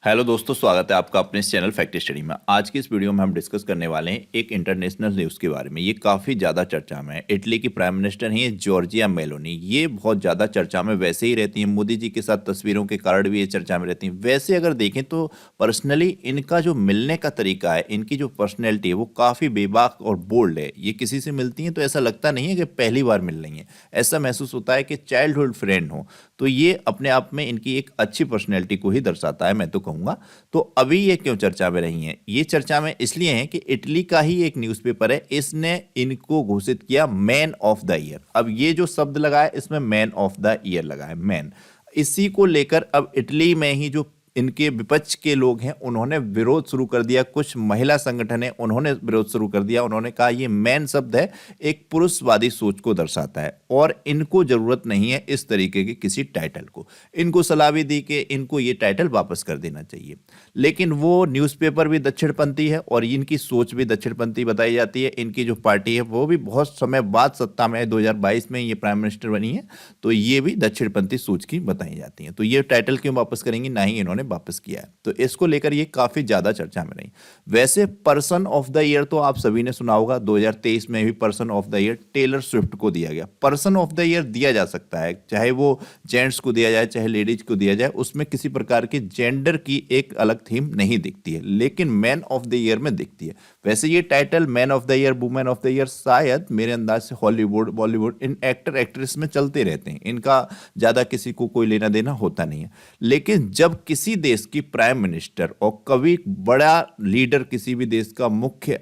Hello दोस्तों, स्वागत है आपका अपने इस चैनल फैक्ट स्टडी में। आज की इस वीडियो में हम डिस्कस करने वाले हैं एक इंटरनेशनल न्यूज़ के बारे में। ये काफ़ी ज़्यादा चर्चा में है। इटली की प्राइम मिनिस्टर हैं जॉर्जिया मेलोनी। ये बहुत ज़्यादा चर्चा में वैसे ही रहती हैं, मोदी जी के साथ तस्वीरों के कारण भी ये चर्चा में रहती हैं। वैसे अगर देखें तो पर्सनली इनका जो मिलने का तरीका है, इनकी जो पर्सनैलिटी है वो काफ़ी बेबाक और बोल्ड है। ये किसी से मिलती हैं तो ऐसा लगता नहीं है कि पहली बार मिल रही हैं, ऐसा महसूस होता है कि चाइल्डहुड फ्रेंड हो। तो ये अपने आप में इनकी एक अच्छी पर्सनैलिटी को ही दर्शाता है, मैं तो कहूँगा। तो अभी ये क्यों चर्चा में रही हैं? ये चर्चा में इसलिए हैं कि इटली का ही एक न्यूज़पेपर है, इसने इनको घोषित किया मैन ऑफ द ईयर। अब ये जो शब्द लगा है इसमें मैन ऑफ द ईयर लगा है, मैन। इसी को लेकर अब इटली में ही जो इनके विपक्ष के लोग हैं उन्होंने विरोध शुरू कर दिया। कुछ महिला संगठन है उन्होंने विरोध शुरू कर दिया। उन्होंने कहा ये मैन शब्द है एक पुरुषवादी सोच को दर्शाता है और इनको जरूरत नहीं है इस तरीके के किसी टाइटल को। इनको सलाह भी दी कि इनको ये टाइटल वापस कर देना चाहिए। लेकिन वो न्यूज़पेपर भी दक्षिणपंथी है और इनकी सोच भी दक्षिणपंथी बताई जाती है। इनकी जो पार्टी है वो भी बहुत समय बाद सत्ता में है, 2022 में ये प्राइम मिनिस्टर बनी है, तो ये भी दक्षिणपंथी सोच की बताई जाती है। तो ये टाइटल क्यों वापस करेंगी, ना ही इन्होंने वापस किया है। तो इसको लेकर ये काफी ज्यादा चर्चा में रही। वैसे पर्सन ऑफ द ईयर तो आप सभी ने सुना होगा, 2023 में भी person of the year Taylor Swift को दिया गया। पर्सन ऑफ द ईयर दिया जा सकता है, चाहे वो जेंट्स को दिया जाए चाहे लेडीज को दिया जाए, उसमें किसी प्रकार के जेंडर की एक अलग थीम नहीं दिखती है, लेकिन मैन ऑफ द ईयर में दिखती है। वैसे ये title man of the year, women of the year शायद मेरे अंदाज से हॉलीवुड बॉलीवुड इन एक्टर एक्ट्रेस में चलते रहते हैं, इनका ज्यादा किसी को कोई लेना देना होता नहीं है। लेकिन जब किसी देश की प्राइम मिनिस्टर और कभी बड़ा लीडर, किसी भी देश का मुख्य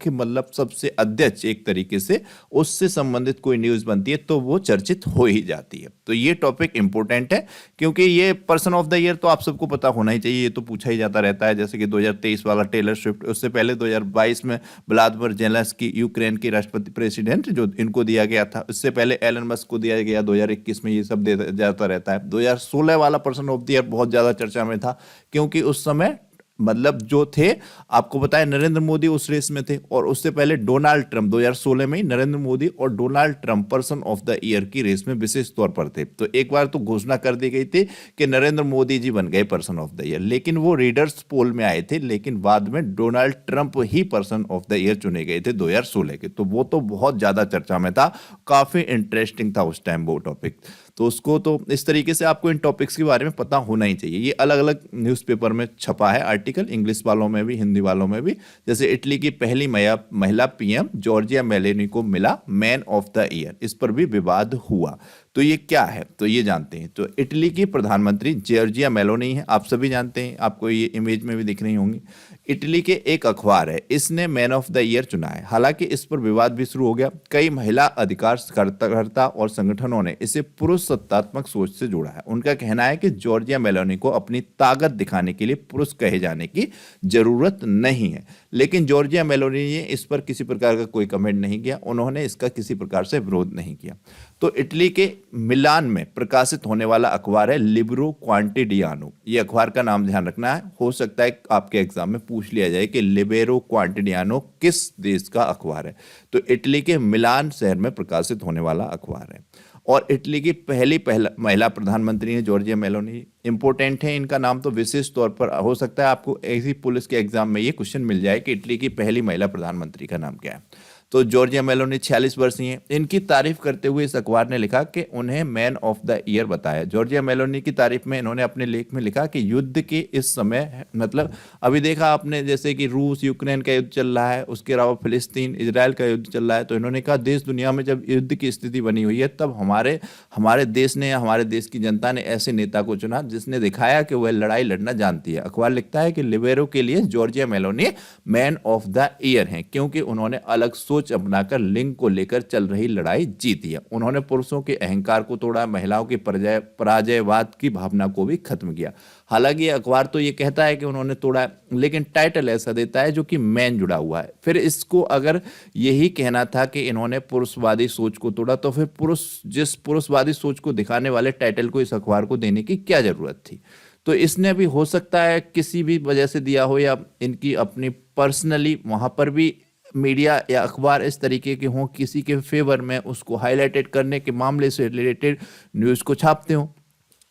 मतलब सबसे अध्यक्ष एक तरीके से, उससे संबंधित कोई न्यूज़ बनती है तो वो चर्चित हो ही जाती है। तो ये टॉपिक इंपॉर्टेंट है क्योंकि ये पर्सन ऑफ द ईयर तो आप सबको पता होना ही चाहिए, ये तो पूछा ही जाता रहता है। जैसे कि 2023 वाला टेलर स्विफ्ट, उससे पहले 2022 में व्लादिमीर ज़ेलेंस्की यूक्रेन के राष्ट्रपति प्रेसिडेंट, जो इनको दिया गया था। उससे पहले एलन मस्क को दिया गया 2021 में। ये सब दे जाता रहता है। 2016 वाला पर्सन ऑफ द ईयर बहुत ज़्यादा चर्चा में था क्योंकि उस समय मतलब जो थे, आपको बताया नरेंद्र मोदी उस रेस में थे और उससे पहले डोनाल्ड ट्रंप, 2016 में ही नरेंद्र मोदी और Donald Trump person of the year की रेस में विशेष तौर पर थे। तो एक बार तो घोषणा कर दी गई थी कि नरेंद्र मोदी जी बन गए पर्सन ऑफ द ईयर, लेकिन वो रीडर्स पोल में आए थे, लेकिन बाद में Donald Trump he person of the year चुने गए थे 2016 के। तो वो तो बहुत ज्यादा चर्चा में था, काफी इंटरेस्टिंग था उस टाइम वो टॉपिक। तो उसको तो इस तरीके से आपको इन टॉपिक्स के बारे में पता होना ही चाहिए। ये अलग अलग न्यूज़पेपर में छपा है आर्टिकल, इंग्लिश वालों में भी हिंदी वालों में भी। जैसे इटली की पहली महिला पीएम जॉर्जिया मेलोनी को मिला मैन ऑफ द ईयर, इस पर भी विवाद हुआ। तो ये क्या है तो ये जानते हैं। तो इटली की प्रधानमंत्री जॉर्जिया मेलोनी है, आप सभी जानते हैं, आपको ये इमेज में भी दिख रही होंगी। इटली के एक अखबार है, इसने मैन ऑफ द ईयर चुना है। हालांकि इस पर विवाद भी शुरू हो गया। कई महिला अधिकारकर्ता और संगठनों ने इसे पुरुष सत्तात्मक सोच से जोड़ा है। उनका कहना है कि जॉर्जिया मेलोनी को अपनी ताकत दिखाने के लिए पुरुष कहे जाने की जरूरत नहीं है। लेकिन जॉर्जिया मेलोनी ने इस पर किसी प्रकार का कोई कमेंट नहीं किया, उन्होंने इसका किसी प्रकार से विरोध नहीं किया। तो इटली के मिलान में प्रकाशित होने वाला अखबार है लिब्रो क्वांटिडियानो। ये अखबार का नाम ध्यान रखना है, हो सकता है आपके एग्जाम में पूछ लिया जाए कि लिबेरो क्वांटिडियानो किस देश का अखबार है। तो इटली के मिलान शहर में प्रकाशित होने वाला अखबार है। और इटली की पहला महिला प्रधानमंत्री है जॉर्जिया मेलोनी। इंपॉर्टेंट है इनका नाम, तो विशेष तौर पर हो सकता है आपको ऐसी पुलिस के एग्जाम में ये क्वेश्चन मिल जाए कि इटली की पहली महिला प्रधानमंत्री का नाम क्या है। तो जॉर्जिया मेलोनी 46 वर्षीय हैं। इनकी तारीफ करते हुए इस अखबार ने लिखा कि उन्हें मैन ऑफ द ईयर बताया। जॉर्जिया मेलोनी की तारीफ में इन्होंने अपने लेख में लिखा कि युद्ध के इस समय, मतलब अभी देखा आपने जैसे कि रूस यूक्रेन का युद्ध चल रहा है, उसके अलावा फिलिस्तीन इजराइल का युद्ध चल रहा है। तो इन्होंने कहा देश दुनिया में जब युद्ध की स्थिति बनी हुई है तब हमारे देश ने, हमारे देश की जनता ने ऐसे नेता को चुना जिसने दिखाया कि वह लड़ाई लड़ना जानती है। अखबार लिखता है कि लिबेरो के लिए Giorgia Meloni man of the year हैं क्योंकि उन्होंने अलग सोच अपनाकर लिंग को लेकर चल रही लड़ाई जीती है। उन्होंने पुरुषों के अहंकार को तोड़ा, महिलाओं की पराजयवाद की भावना को भी खत्म किया। हालांकि ये अखबार तो ये कहता है कि उन्होंने तोड़ा, लेकिन टाइटल ऐसा देता है जो कि मैन जुड़ा हुआ है। फिर इसको अगर यही कहना था कि इन्होंने पुरुषवादी सोच को तोड़ा, तो फिर जिस पुरुषवादी सोच को दिखाने वाले टाइटल को इस अखबार को देने की क्या जरूरत थी। तो इसने भी हो सकता है किसी भी वजह से दिया हो, या इनकी अपनी पर्सनली वहां पर भी मीडिया या अखबार इस तरीके के हों, किसी के फेवर में उसको हाईलाइटेड करने के मामले से रिलेटेड न्यूज़ को छापते हों।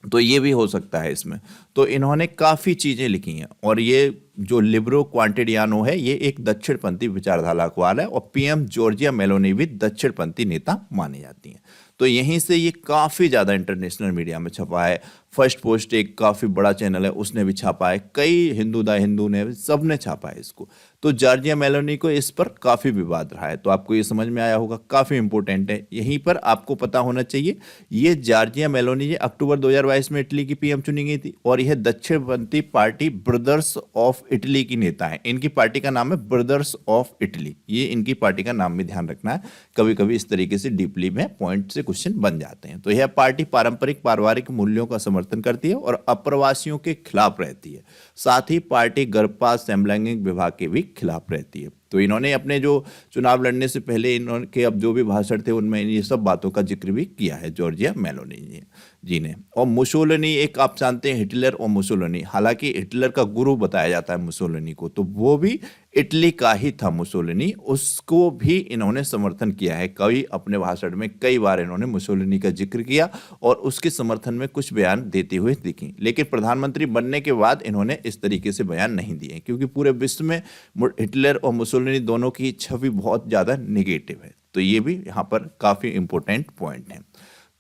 तो ये भी हो सकता है इसमें। तो इन्होंने काफ़ी चीज़ें लिखी हैं और ये जो लिब्रो क्वांटिडियानो है ये एक दक्षिणपंथी विचारधारा अखबार है और पीएम जॉर्जिया मेलोनी भी दक्षिणपंथी नेता मानी जाती हैं। तो यहीं से ये काफ़ी ज़्यादा इंटरनेशनल मीडिया में छपा है। फर्स्ट पोस्ट एक काफ़ी बड़ा चैनल है उसने भी छापा है, कई हिंदू द हिंदू ने सब ने छापा है इसको। तो जॉर्जिया मेलोनी को इस पर काफ़ी विवाद रहा है। तो आपको ये समझ में आया होगा, काफ़ी इंपॉर्टेंट है। यहीं पर आपको पता होना चाहिए ये जॉर्जिया मेलोनी ये अक्टूबर 2022 में इटली की पीएम चुनी गई थी और यह दक्षिणपंथी पार्टी ब्रदर्स ऑफ इटली की नेता है। इनकी पार्टी का नाम है ब्रदर्स ऑफ इटली, ये इनकी पार्टी का नाम भी ध्यान रखना है। कभी कभी इस तरीके से डीपली में पॉइंट से क्वेश्चन बन जाते हैं। तो यह पार्टी पारंपरिक पारिवारिक मूल्यों का समर्थन करती है और अप्रवासियों के खिलाफ रहती है। साथ ही पार्टी गर्भपात समलैंगिक विवाह के भी खिलाफ रहती है। तो इन्होंने अपने जो चुनाव लड़ने से पहले इन्होंने अब जो भी भाषण थे उनमें ये सब बातों का जिक्र भी किया है जॉर्जिया मेलोनी जी ने। और मुसोलिनी, एक आप जानते हैं हिटलर और मुसोलिनी, हालांकि हिटलर का गुरु बताया जाता है मुसोलिनी को, तो वो भी इटली का ही था मुसोलिनी, उसको भी इन्होंने समर्थन किया है। कई अपने भाषण में कई बार इन्होंने मुसोलिनी का जिक्र किया और उसके समर्थन में कुछ बयान देते हुए दिखी। लेकिन प्रधानमंत्री बनने के बाद इन्होंने इस तरीके से बयान नहीं दिए क्योंकि पूरे विश्व में हिटलर और मुसोलिनी दोनों की छवि बहुत ज़्यादा निगेटिव है। तो ये भी यहाँ पर काफ़ी इंपॉर्टेंट पॉइंट है।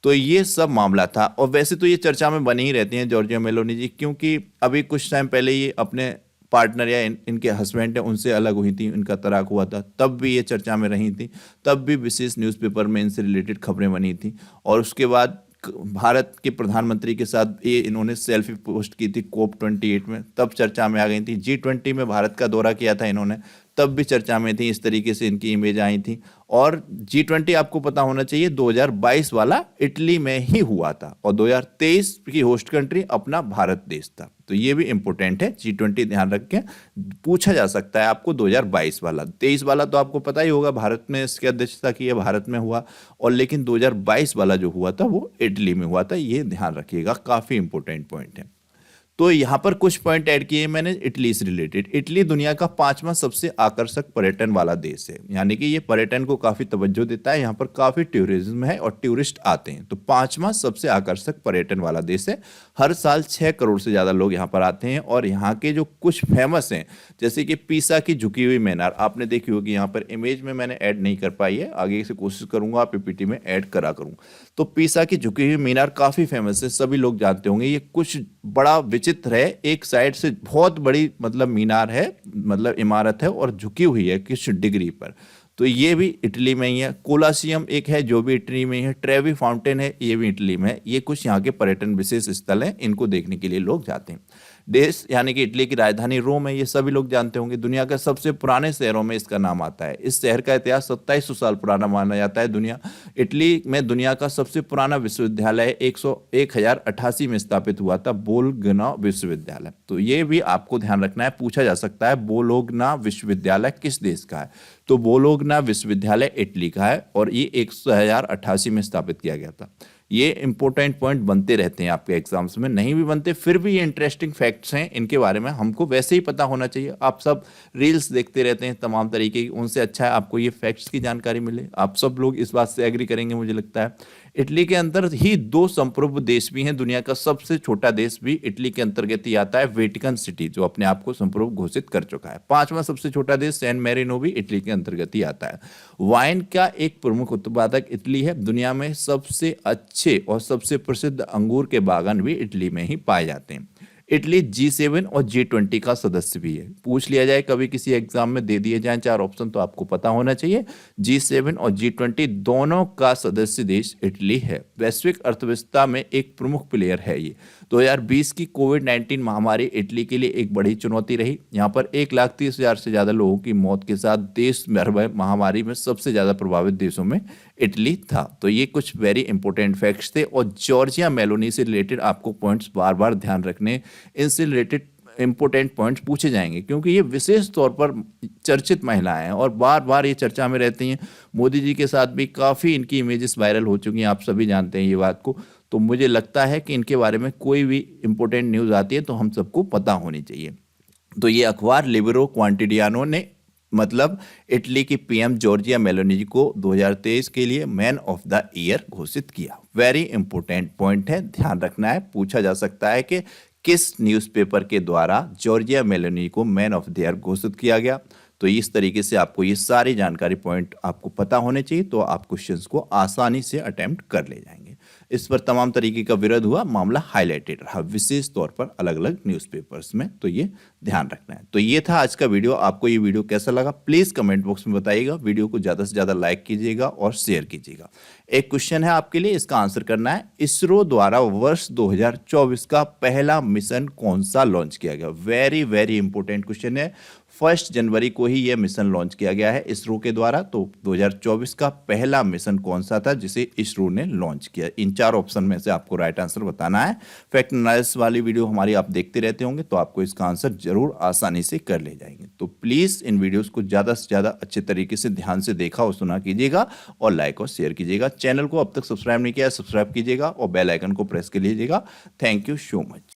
तो ये सब मामला था। और वैसे तो ये चर्चा में बनी ही रहती हैं जॉर्जिया मेलोनी जी, क्योंकि अभी कुछ टाइम पहले ये अपने पार्टनर या इनके हस्बैंड है उनसे अलग हुई थी, इनका तलाक हुआ था, तब भी ये चर्चा में रही थी। तब भी विशेष न्यूज़पेपर में इनसे रिलेटेड खबरें बनी थी। और उसके बाद भारत के प्रधानमंत्री के साथ ये इन्होंने सेल्फी पोस्ट की थी COP28 में, तब चर्चा में आ गई थी। G20 में भारत का दौरा किया था इन्होंने, तब भी चर्चा में थी। इस तरीके से इनकी इमेज आई थी। और G20 आपको पता होना चाहिए 2022 वाला इटली में ही हुआ था और 2023 की होस्ट कंट्री अपना भारत देश था। तो ये भी इंपॉर्टेंट है, G20 ध्यान रख के पूछा जा सकता है आपको 2022 वाला। 23 वाला तो आपको पता ही होगा, भारत में इसकी अध्यक्षता की है, भारत में हुआ। और लेकिन 2022 वाला जो हुआ था वो इटली में हुआ था, ये ध्यान रखिएगा, काफ़ी इंपॉर्टेंट पॉइंट है। तो यहाँ पर कुछ पॉइंट ऐड किए मैंने इटली से रिलेटेड। इटली दुनिया का 5वां सबसे आकर्षक पर्यटन वाला देश है, यानी कि ये पर्यटन को काफ़ी तवज्जो देता है। यहाँ पर काफ़ी टूरिज्म है और टूरिस्ट आते हैं। तो 5वां सबसे आकर्षक पर्यटन वाला देश है। हर साल 6 करोड़ से ज़्यादा लोग यहाँ पर आते हैं। और यहाँ के जो कुछ फेमस हैं, जैसे कि पीसा की झुकी हुई मीनार, आपने देखी होगी। यहाँ पर इमेज में मैंने ऐड नहीं कर पाई है, आगे से कोशिश करूँगा PPT में ऐड करा करूँ। तो पीसा की झुकी हुई मीनार काफ़ी फेमस है, सभी लोग जानते होंगे। ये कुछ बड़ा चित्र है, एक साइड से बहुत बड़ी मतलब मीनार है, मतलब इमारत है और झुकी हुई है किस डिग्री पर। तो ये भी इटली में ही है। कोलासियम एक है जो भी इटली में ही है। ट्रेवी फाउंटेन है, ये भी इटली में है। ये कुछ यहाँ के पर्यटन विशेष स्थल हैं, इनको देखने के लिए लोग जाते हैं। देश यानी कि इटली की राजधानी रोम है, ये सभी लोग जानते होंगे। दुनिया के सबसे पुराने शहरों में इसका नाम आता है। इस शहर का इतिहास 2700 साल पुराना माना जाता है। इटली में दुनिया का सबसे पुराना विश्वविद्यालय 1088 में स्थापित हुआ था, बोलोग्ना विश्वविद्यालय। तो ये भी आपको ध्यान रखना है, पूछा जा सकता है बोलोग्ना विश्वविद्यालय किस देश का है। तो बोलोग्ना विश्वविद्यालय इटली का है और ये 1088 में स्थापित किया गया था। ये इंपॉर्टेंट पॉइंट बनते रहते हैं आपके एग्जाम्स में, नहीं भी बनते फिर भी ये इंटरेस्टिंग फैक्ट्स हैं, इनके बारे में हमको वैसे ही पता होना चाहिए। आप सब रील्स देखते रहते हैं तमाम तरीके की, उनसे अच्छा है आपको ये फैक्ट्स की जानकारी मिले। आप सब लोग इस बात से एग्री करेंगे मुझे लगता है। इटली के अंदर ही 2 संप्रभु देश भी हैं। दुनिया का सबसे छोटा देश भी इटली के अंतर्गत ही आता है, वेटिकन सिटी, जो अपने आप को संप्रभु घोषित कर चुका है। 5वां सबसे छोटा देश सैन मैरिनो भी इटली के अंतर्गत ही आता है। वाइन का एक प्रमुख उत्पादक इटली है। दुनिया में सबसे अच्छे और सबसे प्रसिद्ध अंगूर के बागान भी इटली में ही पाए जाते हैं। इटली G7 और G20 का सदस्य भी है। पूछ लिया जाए कभी किसी एग्जाम में, दे दिए जाएं 4 ऑप्शन, तो आपको पता होना चाहिए G7 और G20 दोनों का सदस्य देश इटली है। वैश्विक अर्थव्यवस्था में एक प्रमुख प्लेयर है ये। 2020 की कोविड-19 महामारी इटली के लिए एक बड़ी चुनौती रही। यहाँ पर 1,30,000 से ज़्यादा लोगों की मौत के साथ देश भर में महामारी में सबसे ज़्यादा प्रभावित देशों में इटली था। तो ये कुछ वेरी इंपॉर्टेंट फैक्ट्स थे। और जॉर्जिया मेलोनी से रिलेटेड आपको पॉइंट्स बार बार ध्यान रखने, इनसे रिलेटेड इंपॉर्टेंट पॉइंट्स पूछे जाएंगे क्योंकि ये विशेष तौर पर चर्चित महिलाएं हैं और बार बार ये चर्चा में रहती हैं। मोदी जी के साथ भी काफ़ी इनकी इमेजेस वायरल हो चुकी हैं, आप सभी जानते हैं ये बात को। तो मुझे लगता है कि इनके बारे में कोई भी इंपॉर्टेंट न्यूज़ आती है तो हम सबको पता होनी चाहिए। तो ये अखबार लिबरो क्वांटिडियानो ने मतलब इटली की पीएम जॉर्जिया मेलोनी को 2023 के लिए मैन ऑफ द ईयर घोषित किया। वेरी इंपॉर्टेंट पॉइंट है, ध्यान रखना है। पूछा जा सकता है कि किस न्यूज़पेपर के द्वारा जॉर्जिया मेलोनी को मैन ऑफ द ईयर घोषित किया गया। तो इस तरीके से आपको ये सारी जानकारी पॉइंट आपको पता होने चाहिए, तो आप क्वेश्चंस को आसानी से अटेम्प्ट कर ले जाएंगे। इस पर तमाम तरीके का विरोध हुआ, मामला हाईलाइटेड रहा विशेष तौर पर अलग अलग न्यूज़पेपर्स में, तो ये ध्यान रखना है। तो ये था आज का वीडियो। आपको ये वीडियो कैसा लगा प्लीज़ कमेंट बॉक्स में बताइएगा। वीडियो को ज़्यादा से ज़्यादा लाइक कीजिएगा और शेयर कीजिएगा। एक क्वेश्चन है आपके लिए, इसका आंसर करना है। इसरो द्वारा वर्ष 2024 का पहला मिशन कौन सा लॉन्च किया गया? वेरी वेरी इंपॉर्टेंट क्वेश्चन है। 1 जनवरी को ही यह मिशन लॉन्च किया गया है इसरो के द्वारा। तो 2024 का पहला मिशन कौन सा था जिसे इसरो ने लॉन्च किया? इन 4 ऑप्शन में से आपको राइट आंसर बताना है। फैक्ट एनालिसिस वाली वीडियो हमारी आप देखते रहते होंगे, तो आपको इसका आंसर जरूर आसानी से कर ले जाएंगे। तो प्लीज़ इन वीडियोस को ज़्यादा से ज़्यादा अच्छे तरीके से ध्यान से देखा और सुना कीजिएगा और लाइक और शेयर कीजिएगा। चैनल को अब तक सब्सक्राइब नहीं किया है, सब्सक्राइब कीजिएगा और बेल आइकन को प्रेस कर लीजिएगा। Thank you so much.